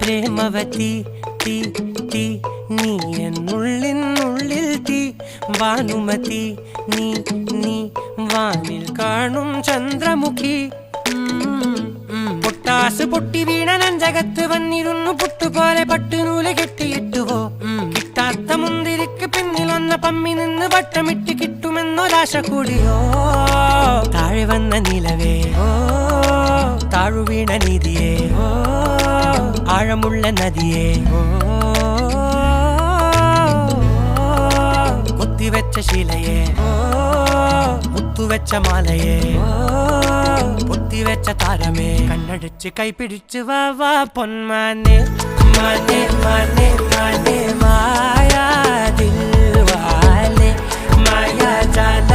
പ്രേമവതി തീ തീ നീ എന്നുള്ളിൽ തീ ഭാനുമതി നീ നീ വാനിൽ കാണും ചന്ദ്രമുഖി പൊട്ടാസ് പൊട്ടി വീണ നെഞ്ചകത്ത് വന്നിരുന്നു പുട്ടുപോലെ പട്ടുനൂല് കെട്ടിയിട്ടുവോ കിട്ടാത്ത മുന്തിരിക്ക് പിന്നിൽ വന്ന പമ്മി നിന്ന് വട്ടമിട്ട് കിട്ടുമെന്നൊരാശ കൂടിയോ താഴെ വന്ന നിലവേ താഴു വീണ നിധിയേ ആഴമുള്ള നദിയേ കൊത്തിവെച്ച ശിലയേ മുത്തുവെച്ച മാലയേ പൊത്തിവെച്ച താരമേ കണ്ണടിച്ച് കൈപിടിച്ച് വാ വാ പൊന്മാനെ മാനെ മാനെ മാനെ മായാ ദിൽവാലെ മായാ ജാല